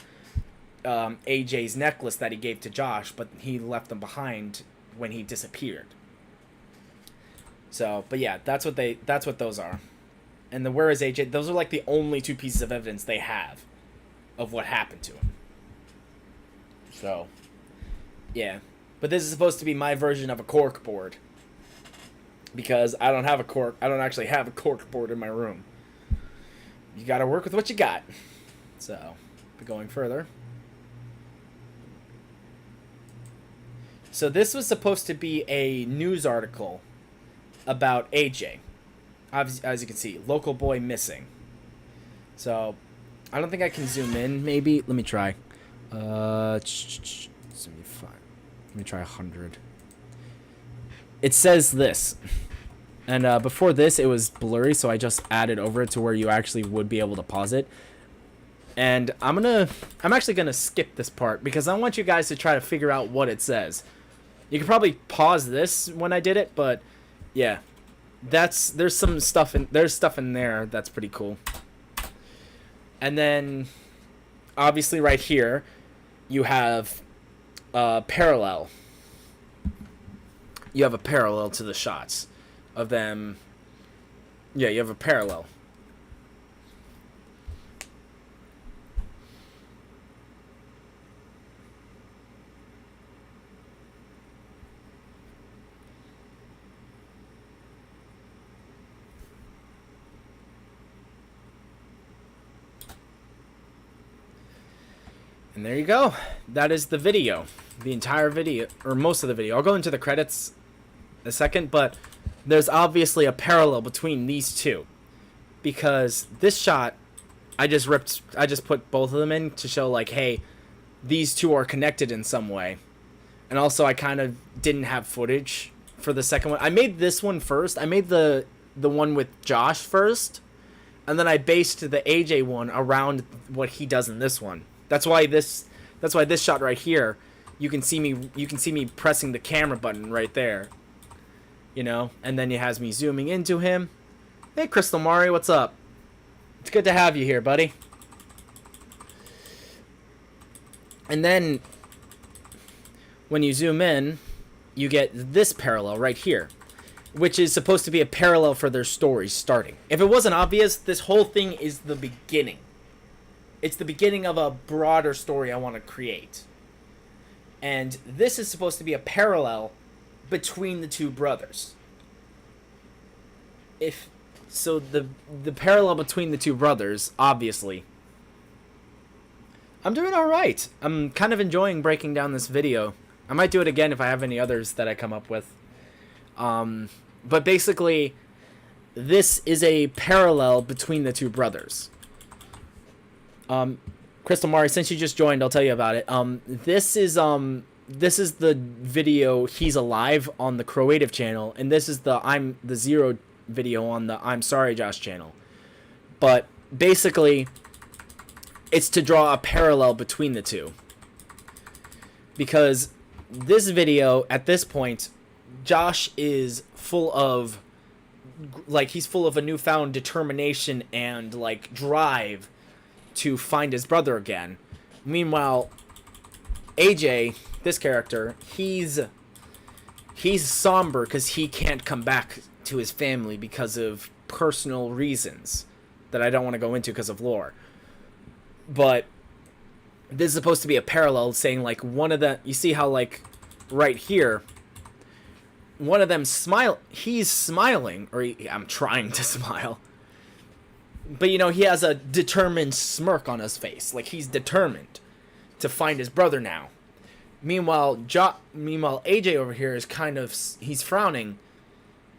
AJ's necklace that he gave to Josh, but he left them behind when he disappeared. So, but yeah, that's what those are. And the where is AJ? Those are like the only two pieces of evidence they have of what happened to him. So, yeah. But this is supposed to be my version of a cork board. Because I don't actually have a cork board in my room. You gotta work with what you got. So, but going further. So this was supposed to be a news article about AJ. As you can see, local boy missing. So, I don't think I can zoom in. Maybe let me try. 75. Let me try 100. It says this, and before this it was blurry, so I just added over it to where you actually would be able to pause it. And I'm actually gonna skip this part because I want you guys to try to figure out what it says. You could probably pause this when I did it, but yeah. There's stuff in there that's pretty cool. And then obviously right here you have parallel. You have a parallel to the shots of them. Yeah, you have a parallel. And there you go. That is the video. The entire video, or most of the video. I'll go into the credits in a second, but there's obviously a parallel between these two. Because this shot, I just put both of them in to show like, hey, these two are connected in some way. And also I kind of didn't have footage for the second one. I made this one first. I made the one with Josh first. And then I based the AJ one around what he does in this one. That's why this shot right here, you can see me pressing the camera button right there. You know, and then it has me zooming into him. Hey Crystal Mari, what's up? It's good to have you here, buddy. And then when you zoom in, you get this parallel right here, which is supposed to be a parallel for their stories starting. If it wasn't obvious, this whole thing is the beginning. It's the beginning of a broader story I want to create. And this is supposed to be a parallel between the two brothers. So the parallel between the two brothers, obviously. I'm doing alright. I'm kind of enjoying breaking down this video. I might do it again if I have any others that I come up with. But basically, this is a parallel between the two brothers. Crystal Mari, since you just joined, I'll tell you about it. This is the video He's Alive on the Creative channel, and this is the I'm the Zero video on the I'm Sorry Josh channel. But basically, it's to draw a parallel between the two. Because this video, at this point, Josh is full of, like, he's full of a newfound determination and, like, drive to find his brother again. Meanwhile, AJ, this character, he's somber because he can't come back to his family because of personal reasons that I don't want to go into because of lore. But this is supposed to be a parallel, saying, like, one of the, you see how, like, right here, one of them he's smiling, or I'm trying to smile, but, you know, he has a determined smirk on his face, like, he's determined to find his brother now. Meanwhile, AJ over here is kind of, he's frowning,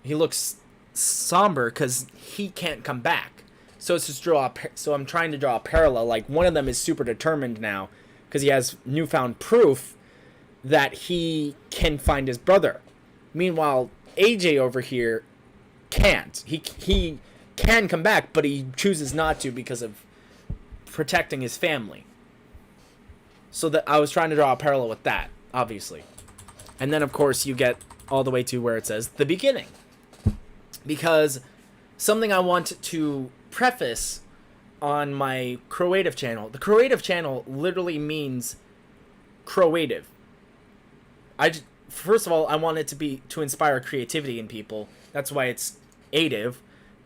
he looks somber because he can't come back. So it's just so I'm trying to draw a parallel. Like, one of them is super determined now because he has newfound proof that he can find his brother. Meanwhile, AJ over here can't. He can come back, but he chooses not to because of protecting his family. So that I was trying to draw a parallel with that, obviously. And then, of course, you get all the way to where it says the beginning. Because something I want to preface on my Creative channel. The Creative channel literally means creative. First of all, I want it to inspire creativity in people. That's why it's ative.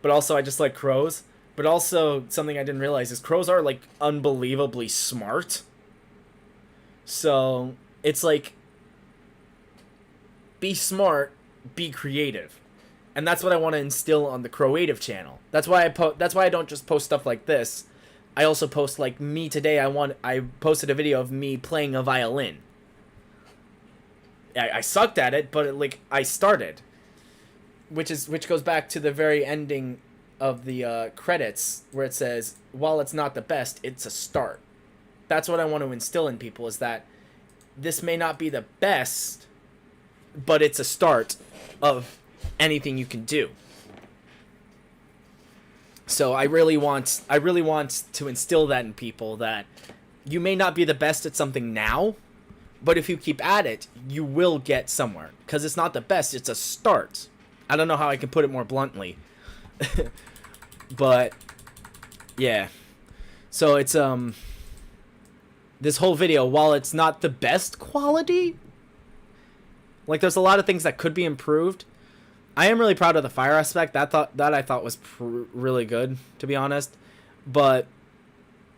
But also, I just like crows. But also, something I didn't realize is crows are, like, unbelievably smart. So it's like, be smart, be creative. And that's what I want to instill on the Creative channel. That's why I don't just post stuff like this. I also post, like, me today. I posted a video of me playing a violin. I sucked at it, but I started. Which goes back to the very ending of the credits, where it says, while it's not the best, it's a start. That's what I want to instill in people, is that this may not be the best, but it's a start of anything you can do. So I really want to instill that in people, that you may not be the best at something now, but if you keep at it, you will get somewhere. Because it's not the best, it's a start. I don't know how I can put it more bluntly. But yeah. So it's this whole video, while it's not the best quality, like, there's a lot of things that could be improved. I am really proud of the fire aspect. I thought was really good, to be honest. But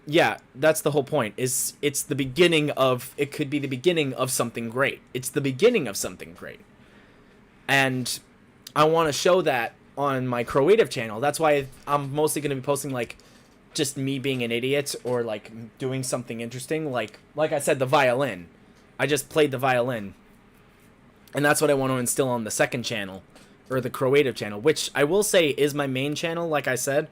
yeah, that's the whole point. It's the beginning of, it could be the beginning of something great. It's the beginning of something great. And I want to show that on my Creative channel. That's why I'm mostly going to be posting, like, just me being an idiot, or, like, doing something interesting. Like I said, the violin. I just played the violin. And that's what I want to instill on the second channel, or the Creative channel, which I will say is my main channel, like I said.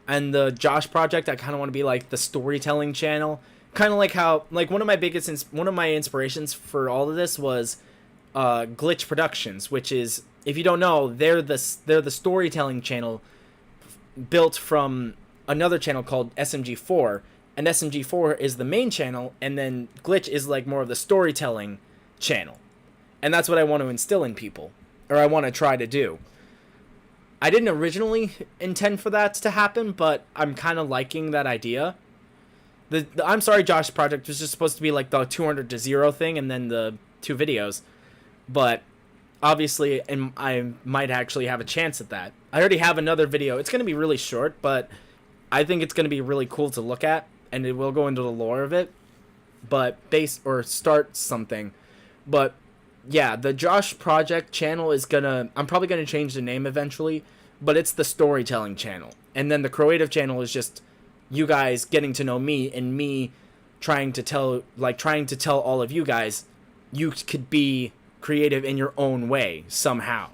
And the Josh project, I kind of want to be, like, the storytelling channel. Kind of like how, like, one of my inspirations for all of this was Glitch Productions, which is, if you don't know, they're the storytelling channel built from another channel called SMG4, and SMG4 is the main channel, and then Glitch is, like, more of the storytelling channel. And that's what I want to instill in people, or I want to try to do. I didn't originally intend for that to happen, but I'm kind of liking that idea. The I'm Sorry Josh project was just supposed to be, like, the 200 to 0 thing, and then the 2 videos. But obviously, I might actually have a chance at that. I already have another video. It's going to be really short, but I think it's going to be really cool to look at, and it will go into the lore of it. But start something. But yeah, the Josh Project channel is I'm probably gonna change the name eventually, but it's the storytelling channel. And then the Creative channel is just you guys getting to know me, and me trying to tell all of you guys, you could be creative in your own way somehow.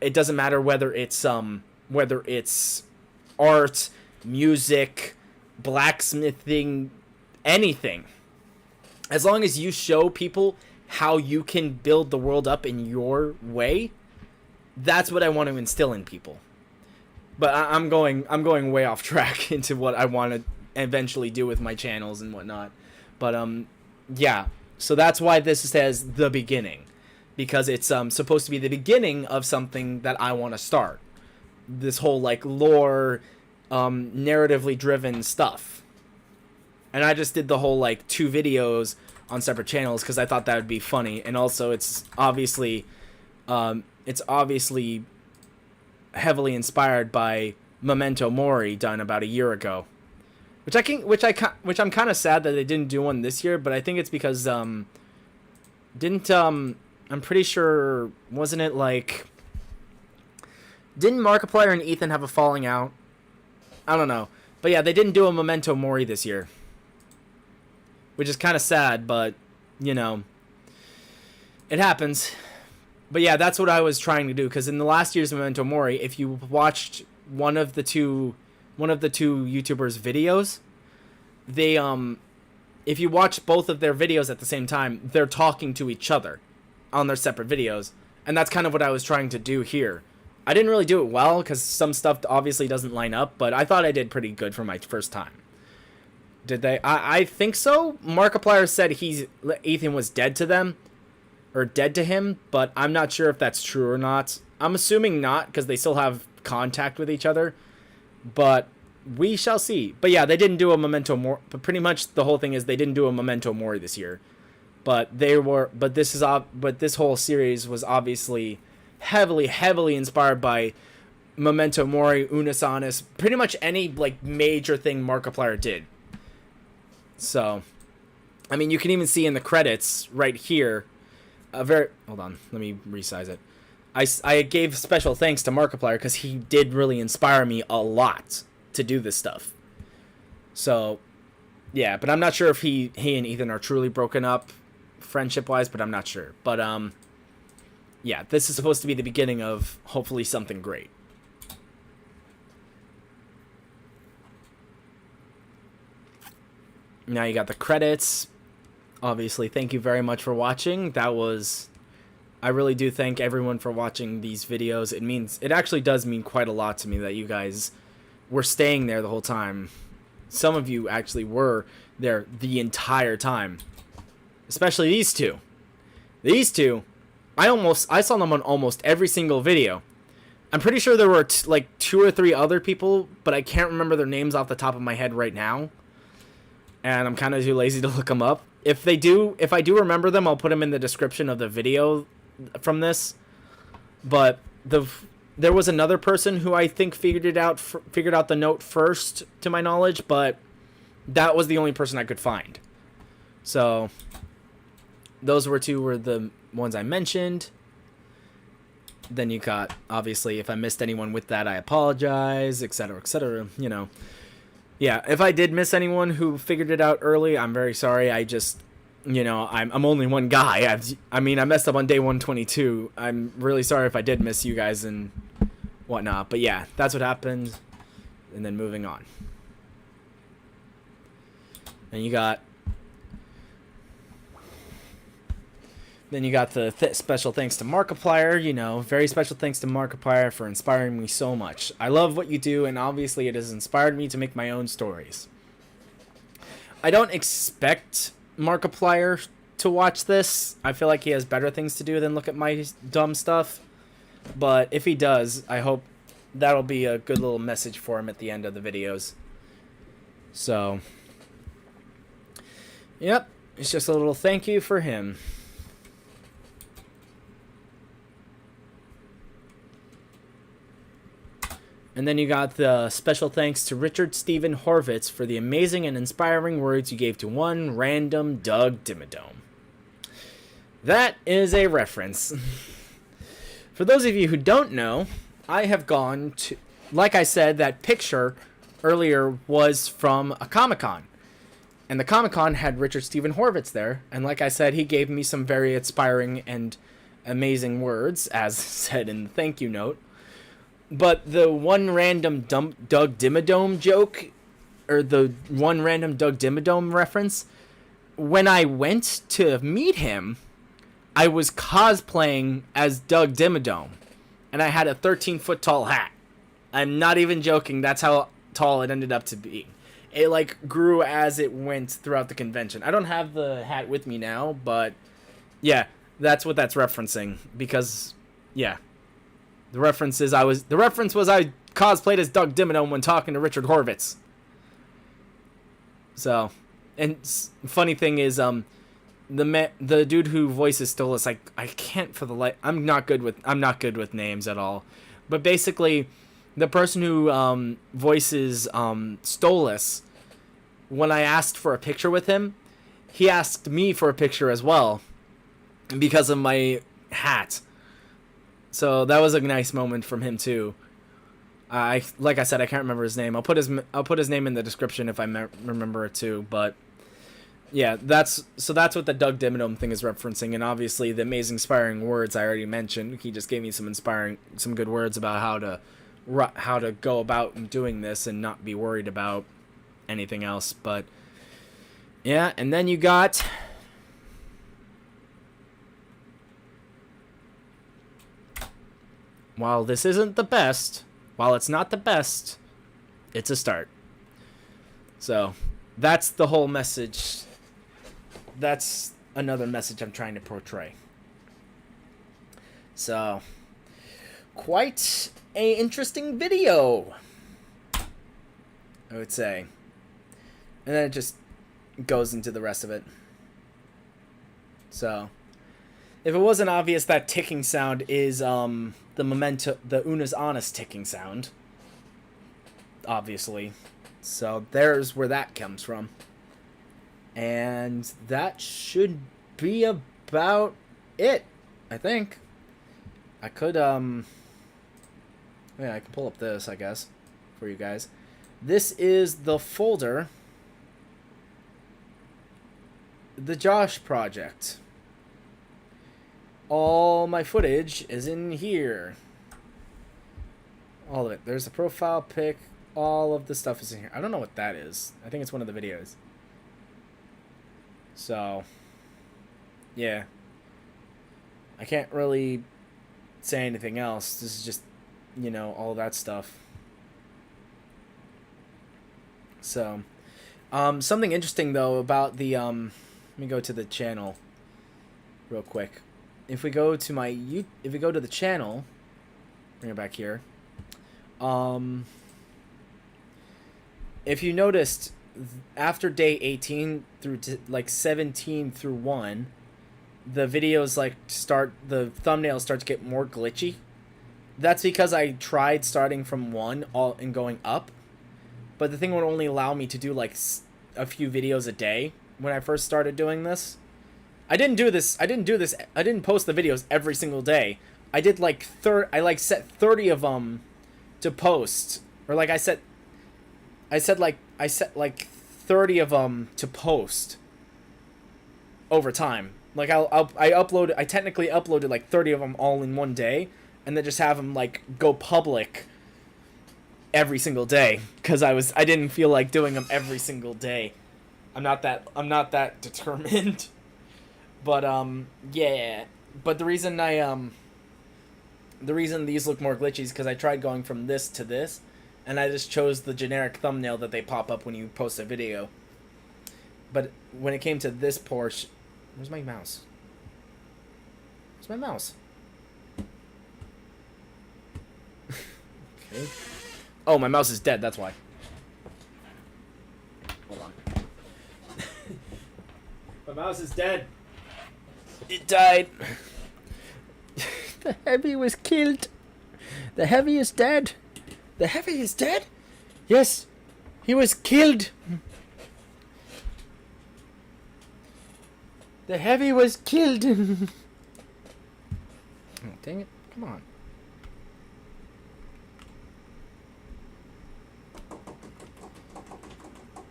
It doesn't matter whether it's whether it's art, music, blacksmithing, anything. As long as you show people how you can build the world up in your way, that's what I want to instill in people. But I'm going way off track into what I want to eventually do with my channels and whatnot. But yeah. So that's why this says the beginning, because it's supposed to be the beginning of something that I want to start. This whole like lore, narratively driven stuff. And I just did the whole like 2 videos on separate channels because I thought that would be funny, and also it's obviously heavily inspired by Memento Mori, done about a year ago, which I'm kind of sad that they didn't do one this year, but I think it's because I'm pretty sure, wasn't it like, didn't Markiplier and Ethan have a falling out? I don't know, but yeah, they didn't do a Memento Mori this year, which is kind of sad, but you know, it happens. But yeah, that's what I was trying to do, because in the last year's Memento Mori, if you watched one of the two YouTubers' videos, they if you watch both of their videos at the same time, they're talking to each other on their separate videos, and that's kind of what I was trying to do here. I didn't really do it well because some stuff obviously doesn't line up, but I thought I did pretty good for my first time. Did they? I think so. Markiplier said Ethan was dead to them, or dead to him, but I'm not sure if that's true or not. I'm assuming not, because they still have contact with each other, but we shall see. But yeah, they didn't do a Memento Mori, but pretty much the whole thing is they didn't do a Memento Mori this year. But this whole series was obviously heavily inspired by Memento Mori, Unisonus, pretty much any like major thing Markiplier did. So, I mean, you can even see in the credits right here, hold on, let me resize it. I gave special thanks to Markiplier because he did really inspire me a lot to do this stuff. So, yeah, but I'm not sure if he and Ethan are truly broken up friendship-wise, but I'm not sure. But, yeah, this is supposed to be the beginning of hopefully something great. Now you got the credits. Obviously, thank you very much for watching. I really do thank everyone for watching these videos. It actually does mean quite a lot to me that you guys were staying there the whole time. Some of you actually were there the entire time. Especially these two. These two, I saw them on almost every single video. I'm pretty sure there were like 2 or 3 other people, but I can't remember their names off the top of my head right now. And I'm kind of too lazy to look them up. If I do remember them, I'll put them in the description of the video from this. But there was another person who I think figured out the note first, to my knowledge, but that was the only person I could find. So those were the ones I mentioned. Then you got, obviously, if I missed anyone with that, I apologize, etc., etc., you know. Yeah, if I did miss anyone who figured it out early, I'm very sorry. I just, you know, I'm only one guy. I messed up on day 122. I'm really sorry if I did miss you guys and whatnot. But yeah, that's what happened. And then moving on. And you got... Then you got the special thanks to Markiplier, you know, very special thanks to Markiplier for inspiring me so much. I love what you do, and obviously it has inspired me to make my own stories. I don't expect Markiplier to watch this. I feel like he has better things to do than look at my dumb stuff. But if he does, I hope that'll be a good little message for him at the end of the videos. So, yep, it's just a little thank you for him. And then you got the special thanks to Richard Stephen Horvitz for the amazing and inspiring words you gave to one random Doug Dimmadome. That is a reference. For those of you who don't know, I have gone to... Like I said, that picture earlier was from a Comic-Con. And the Comic-Con had Richard Stephen Horvitz there. And like I said, he gave me some very inspiring and amazing words, as said in the thank you note. But the one random Doug Dimmadome joke, or the one random Doug Dimmadome reference, when I went to meet him, I was cosplaying as Doug Dimmadome, and I had a 13-foot tall hat. I'm not even joking. That's how tall it ended up to be. It like grew as it went throughout the convention. I don't have the hat with me now, but yeah, that's what that's referencing. Because yeah, the reference was I cosplayed as Doug Dimmadome when talking to Richard Horvitz. So, and funny thing is, the dude who voices Stolas, like I can't for the life. I'm not good with names at all, but basically, the person who voices Stolas, when I asked for a picture with him, he asked me for a picture as well, because of my hat. So that was a nice moment from him too. Like I said, I can't remember his name. I'll put his name in the description if I remember it too. But yeah, that's what the Doug Dimmadome thing is referencing, and obviously the amazing inspiring words I already mentioned. He just gave me some good words about how to go about doing this and not be worried about anything else. But yeah, and then you got while this isn't the best, while it's not the best, it's a start. So that's the whole message. That's another message I'm trying to portray. So, quite a interesting video, I would say. And then it just goes into the rest of it. So, if it wasn't obvious, that ticking sound is the Una's Honest ticking sound. Obviously. So, there's where that comes from. And that should be about it, I think. I could, yeah, I can pull up this, I guess, for you guys. This is the folder, the J.O.S.H project. All my footage is in here. All of it. There's a profile pic. All of the stuff is in here. I don't know what that is. I think it's one of the videos. So, yeah. I can't really say anything else. This is just, all that stuff. So, something interesting, though, about the, let me go to the channel real quick. If we go to if we go to the channel, bring it back here. If you noticed, after day 18 through like 17 through 1, the videos the thumbnails start to get more glitchy. That's because I tried starting from 1 and going up, but the thing would only allow me to do like a few videos a day when I first started doing this. I didn't post the videos every single day. I did like I set 30 of them to post, or like I set like 30 of them to post over time. Like I technically uploaded like 30 of them all in one day, and then just have them like go public every single day, because I didn't feel like doing them every single day. I'm not that determined. But yeah. But the reason these look more glitchy is because I tried going from this to this, and I just chose the generic thumbnail that they pop up when you post a video. But when it came to this portion, where's my mouse? Where's my mouse? Okay. Oh, my mouse is dead, that's why. Hold on. My mouse is dead. It died. The heavy was killed. The heavy is dead. The heavy is dead? Yes. He was killed. The heavy was killed. Oh, dang it. Come on.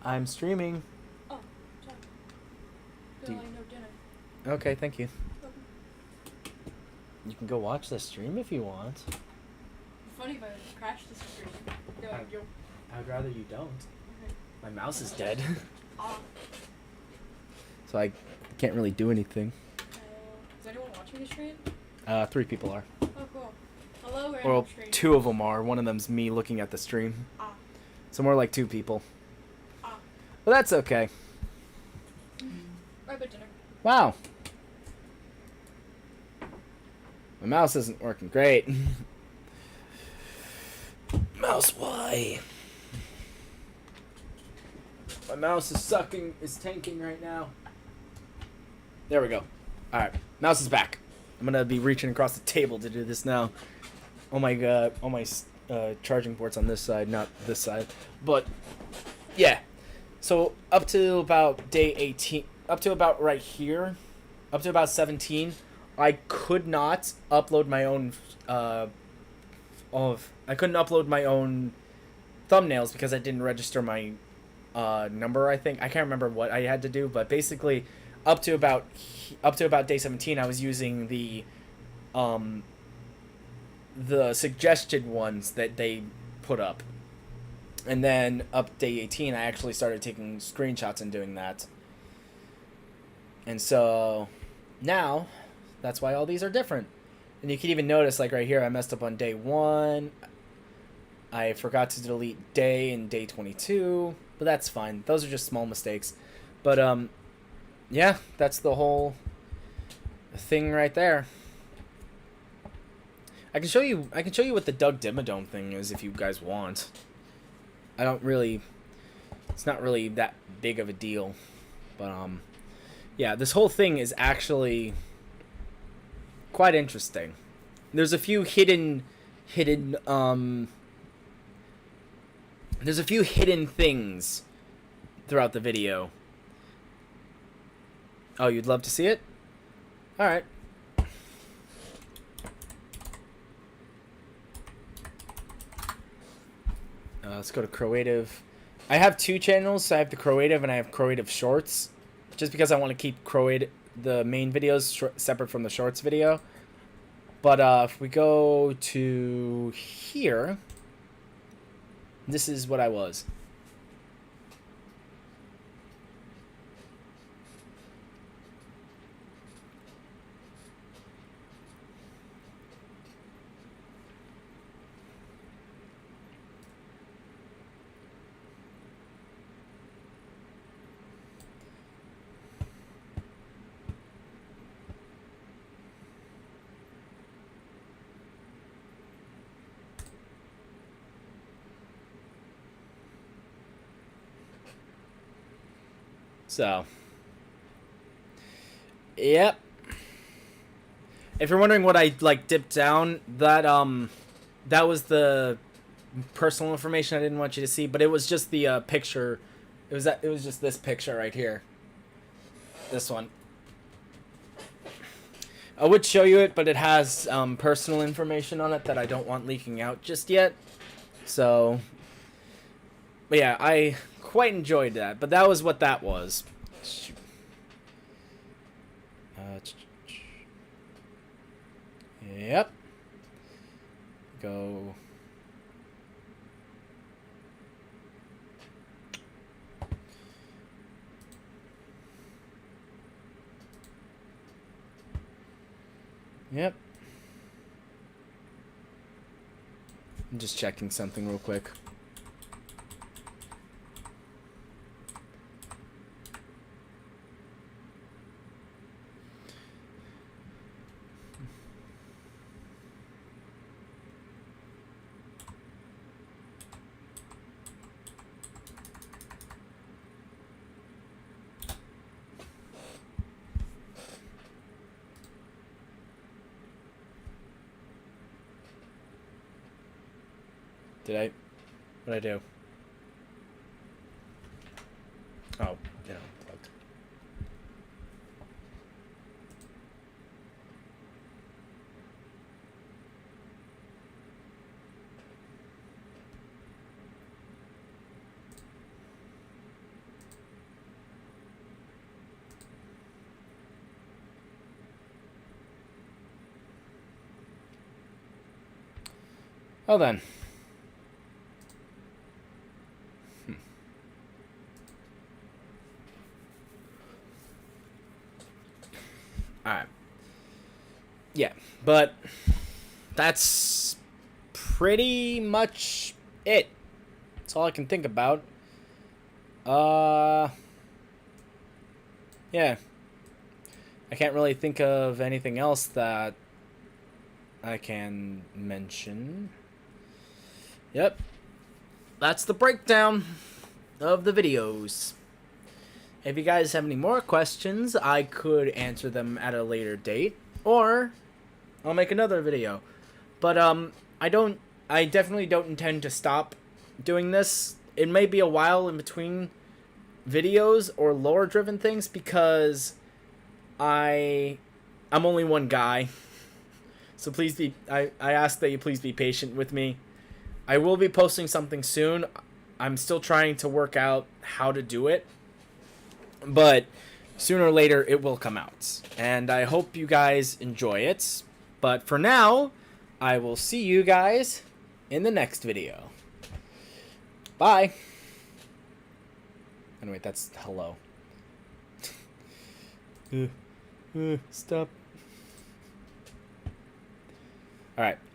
I'm streaming. Oh, sorry. Feel like no dinner. Okay, thank you. You can go watch the stream if you want. funny if I crashed the screen. Go, yo. I'd rather you don't. Okay. My mouse is dead. Ah. So I can't really do anything. Is anyone watching the stream? 3 people are. Oh, cool. Hello, random Well, stream. 2 of them are. One of them's me looking at the stream. Ah. So more like 2 people. Ah. Well, that's okay. Right about dinner. Wow. My mouse isn't working great. Mouse, why? My mouse is tanking right now. There we go. Alright, mouse is back. I'm gonna be reaching across the table to do this now. Oh my god, all my charging ports on this side, not this side. But, yeah. So, up to about day 18, up to about right here, up to about 17, I could not upload my own, I couldn't upload my own thumbnails because I didn't register my number, I think. I can't remember what I had to do, but basically up to about day 17 I was using the suggested ones that they put up. And then up day 18 I actually started taking screenshots and doing that. And so now that's why all these are different. And you can even notice, like right here, I messed up on day 1. I forgot to delete day and day 22, but that's fine. Those are just small mistakes. But yeah, that's the whole thing right there. I can show you what the Doug Dimmadome thing is if you guys want. I don't really, it's not really that big of a deal. But yeah, this whole thing is actually quite interesting. There's a few hidden things throughout the video. Oh, you'd love to see it? Alright. Let's go to Creative. I have 2 channels, so I have the Creative and I have Creative Shorts. Just because I want to keep the main videos separate from the Shorts video. But if we go to here, this is what I was. So, yep. If you're wondering what I dipped down, that was the personal information I didn't want you to see, but it was just the picture. It was just this picture right here. This one. I would show you it, but it has personal information on it that I don't want leaking out just yet. So, but yeah, I quite enjoyed that. But that was what that was. Yep. Go. Yep. I'm just checking something real quick. What'd I do? Oh, yeah, plugged. Well then. Alright. Yeah, but that's pretty much it. That's all I can think about. Yeah. I can't really think of anything else that I can mention. Yep. That's the breakdown of the videos. If you guys have any more questions, I could answer them at a later date, or I'll make another video. But I definitely don't intend to stop doing this. It may be a while in between videos or lore driven things because I'm only one guy. So please be I ask that you please be patient with me. I will be posting something soon. I'm still trying to work out how to do it. But sooner or later it will come out. And I hope you guys enjoy it. But for now, I will see you guys in the next video. Bye. Anyway, that's hello. Stop. Alright.